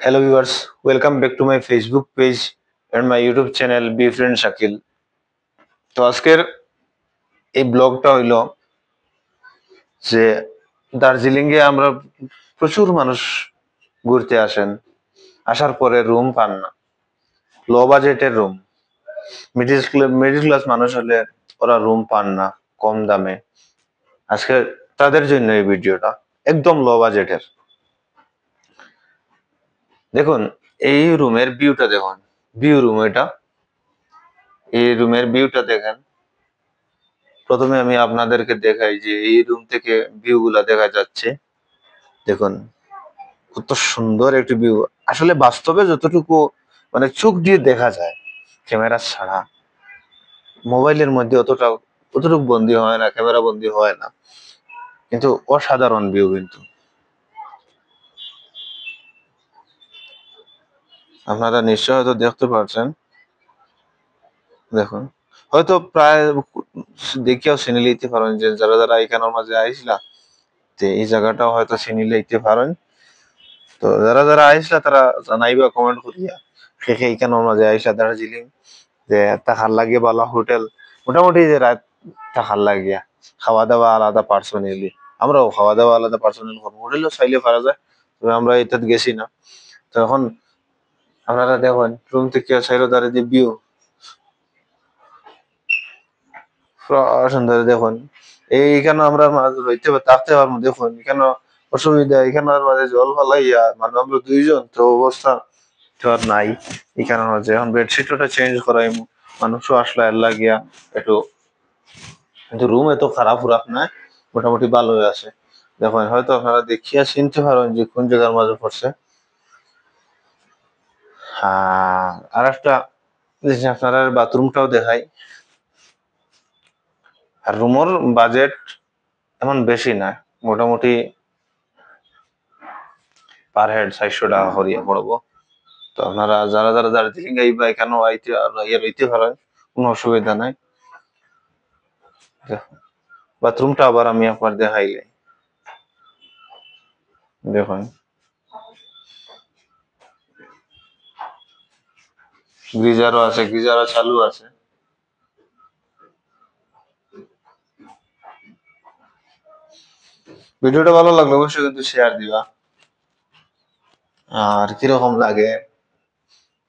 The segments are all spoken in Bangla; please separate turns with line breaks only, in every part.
Hello viewers, welcome back to my Facebook page and my YouTube channel Be Friend Shakil. তো আজকের এই ব্লগটা হইল যে দার্জিলিং এ আমরা প্রচুর মানুষ ঘুরতে আসেন, আসার পরে রুম পান না, লো বাজেটের রুম। মিডিল ক্লাস মানুষ হলে ওরা রুম পান না কম দামে। আজকে তাদের জন্য এই ভিডিওটা একদম লো বাজেটের। দেখুন এই রুমের ভিউটা দেখুন, রুম এটা, এই রুমের ভিউটা দেখেন। প্রথমে আমি আপনাদেরকে দেখাই যে এই রুম থেকে ভিউ গুলা দেখা যাচ্ছে। দেখুন কত সুন্দর একটি ভিউ, আসলে বাস্তবে যতটুকু মানে চোখ দিয়ে দেখা যায় ক্যামেরা ছাড়া, মোবাইলের মধ্যে অতটুকু বন্দি হয় না, ক্যামেরা বন্দি হয় না, কিন্তু অসাধারণ ভিউ। কিন্তু আপনারা নিশ্চয় হয়তো দেখতে পাচ্ছেন, দেখুন হয়তো প্রায় দেখিয়াও চিনি লইতে পারেন যে যারা যারা এখানের মাঝে আইসলা, যে এই জায়গাটাও হয়তো চিনি লইতে পারেন। তো যারা যারা আইসলা তারা জানাইবা কমেন্ট করিয়া কে কে এখানের মাঝে আইসলা দার্জিলিং, যে থাকার লাগে ভালো হোটেল, মোটামুটি যে রাত থাকার লাগিয়া খাওয়া দাওয়া আলাদা পার্সোনালি, আমরাও খাওয়া দাওয়া আলাদা পার্সোনালি করবো, হোটেলও চাইলে পারা যায়, তবে আমরা এটাতে গেছি না। তো এখন আপনারা দেখুন রুম থেকে চাইলো তার যে ভিউ সুন্দর দেখুন। এইখানে আমরা রইতে থাকতে পারবো। দেখুন এখানে অসুবিধা, এখানের মাঝে জল ফালাইয়া মানে আমরা দুইজন তো অবস্থা তো আর নাই এখানের মাঝে। এখন বেডশিটটা চেঞ্জ করাই, মানুষও আসলে এর লাগিয়া একটু, কিন্তু রুম এত খারাপ রাখ না, মোটামুটি ভালোই আছে। দেখুন হয়তো আপনারা দেখিয়া চিনতে পারেন যে কোন জায়গার মাঝে পড়ছে। আর একটা জিনিস আপনারা বাথরুমটাও দেখাই। আর রুমের বাজেট এমন বেশি না, মোটামুটি পার হেড 400 টাকা করিয়া পড়বো। তো আপনারা যারা যারা দার্জিলিং আইবা এখানেও আইতে ইয়ে রইতে পারেন, কোনো অসুবিধা নাই। বাথরুমটা আবার আমি একবার দেখাইলে দেখুন, গিজারও আছে, গিজারও চালু আছে। ভিডিওটা ভালো লাগলে অবশ্যই কিন্তু শেয়ার দিবা। আর কিরকম লাগে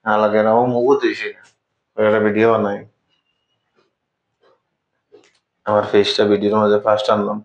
না লাগে না ও মুগো দিয়েছি, একটা ভিডিও বানাই, আমার ফেসটা ভিডিওর মাঝে ফার্স্ট আনলাম।